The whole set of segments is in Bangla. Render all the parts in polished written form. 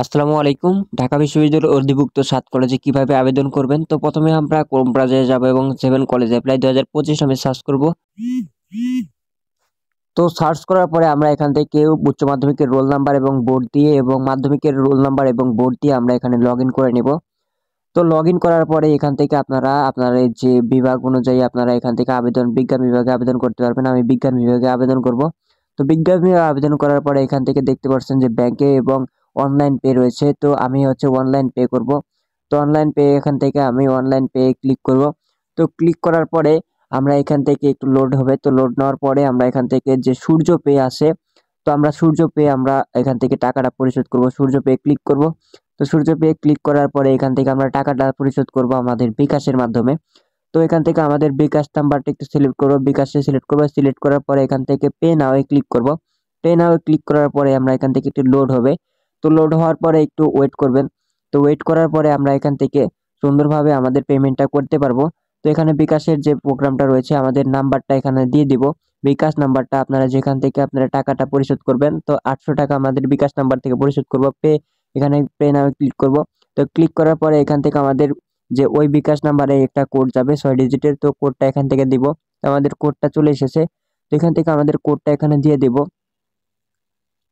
আসসালামু আলাইকুম। ঢাকা বিশ্ববিদ্যালয়ের অধিভুক্ত ৭ কলেজে কিভাবে আবেদন করবেন? তো প্রথমে আমরা ক্রোম ব্রাউজারে যাব এবং 7 কলেজ এপ্লাই 2025 আমি সার্চ করব। তো সার্চ করার পরে আমরা এখান থেকে উচ্চ মাধ্যমিকের রোল নাম্বার এবং বোর্ড দিয়ে এবং মাধ্যমিকের রোল নাম্বার এবং বোর্ড দিয়ে আমরা এখানে লগইন করে নেব। তো লগইন করার পরে এখান থেকে আপনারা আপনার এই যে বিভাগ অনুযায়ী আপনারা এখান থেকে বিজ্ঞান বিভাগে আবেদন করতে পারবেন। আমি বিজ্ঞান বিভাগে আবেদন করব। তো বিজ্ঞান বিভাগে আবেদন করার পরে এখান থেকে দেখতে পাচ্ছেন যে ব্যাংকে এবং অনলাইন পে রয়েছে। তো আমি অনলাইন পে করব। তো অনলাইন পে এখান থেকে আমি অনলাইন পে ক্লিক করব। তো ক্লিক করার পরে আমরা এখান থেকে একটু লোড হবে। তো লোড নেওয়ার পরে আমরা এখান থেকে যে সূর্য পে আছে, তো আমরা সূর্য পে আমরা এখান থেকে টাকাটা পরিশোধ করব। সূর্য পে ক্লিক করব। তো সূর্য পে ক্লিক করার পরে এখান থেকে আমরা টাকাটা পরিশোধ করব আমাদের বিকাশের মাধ্যমে। তো এখান থেকে আমাদের বিকাশ নাম্বারটা একটু সিলেক্ট করব, বিকাশে সিলেক্ট করব। সিলেক্ট করার পরে এখান থেকে পে নাও এ ক্লিক করব। পে নাও এ ক্লিক করার পরে আমরা এখান থেকে একটু লোড হবে। তো লোড হওয়ার পরে একটু ওয়েট করবেন। তো ওয়েট করার পরে আমরা এখান থেকে সুন্দরভাবে আমাদের পেমেন্টটা করতে পারবো। তো এখানে বিকাশের যে প্রোগ্রামটা রয়েছে আমাদের নাম্বারটা এখানে দিয়ে দিব। বিকাশ নাম্বারটা আপনারা যেখান থেকে আপনারা টাকাটা পরিশোধ করবেন, তো 800 টাকা আমাদের বিকাশ নাম্বার থেকে পরিশোধ করব। এখানে পে নাও ক্লিক করব। তো ক্লিক করার পরে এখান থেকে আমাদের যে ওই বিকাশ নাম্বারে একটা কোড যাবে 6 ডিজিটের, তো কোডটা এখান থেকে দিব। তো আমাদের কোডটা চলে এসেছে। তো এখান থেকে আমাদের কোডটা এখানে দিয়ে দেব।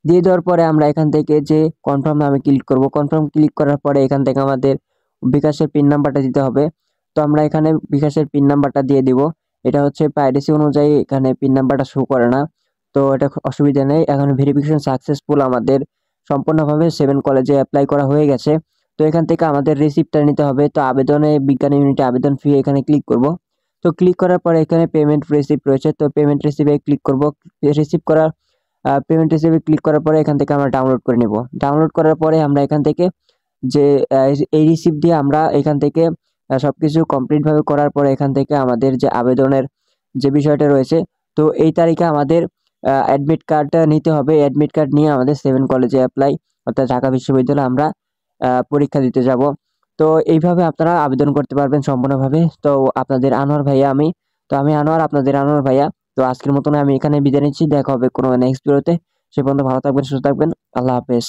দিয়ে দেওয়ার পরে আমরা এখান থেকে যে কনফার্ম আমি ক্লিক করব। কনফার্ম ক্লিক করার পরে এখান থেকে আমাদের বিকাশের পিন নাম্বারটা দিতে হবে। তো আমরা এখানে বিকাশের পিন নাম্বারটা দিয়ে দিব। এটা পাইরেসি অনুযায়ী এখানে পিন নাম্বারটা শো করে না। তো এটা অসুবিধা নেই। এখন ভেরিফিকেশন সাকসেসফুল আমাদের সম্পূর্ণভাবে 7 কলেজে অ্যাপ্লাই করা হয়ে গেছে। তো এখান থেকে আমাদের রিসিপ্টটা নিতে হবে। তো আবেদনে বিজ্ঞান ইউনিটে আবেদন ফি এখানে ক্লিক করব। তো ক্লিক করার পরে এখানে পেমেন্ট রিসিপ্ট রয়েছে। তো পেমেন্ট রিসিপ্টে ক্লিক করব। রিসিভ করার পেমেন্ট হিসেবে ক্লিক করার পরে এখান থেকে আমরা ডাউনলোড করে নেব। ডাউনলোড করার পরে আমরা এখান থেকে যে এই রিসিপ্ট দিয়ে আমরা এখান থেকে সবকিছু কমপ্লিট ভাবে করার পরে এখান থেকে আমাদের যে আবেদনের যে বিষয়টা রয়েছে, তো এই তারিখে আমাদের অ্যাডমিট কার্ডটা নিতে হবে। অ্যাডমিট কার্ড নিয়ে আমাদের 7 কলেজে অ্যাপ্লাই অর্থাৎ ঢাকা বিশ্ববিদ্যালয়ে আমরা পরীক্ষা দিতে যাব। তো এইভাবে আপনারা আবেদন করতে পারবেন সম্পূর্ণভাবে। তো আপনাদের আনোয়ার ভাইয়া আমি। তো আমি আনোয়ার, আপনাদের আনোয়ার ভাইয়া। তো আজকের মতন আমি এখানে বিদায় নিচ্ছি। দেখা হবে কোনো নেক্সট ভিডিওতে। সে পর্যন্ত ভালো থাকবেন, সুস্থ থাকবেন। আল্লাহ হাফেজ।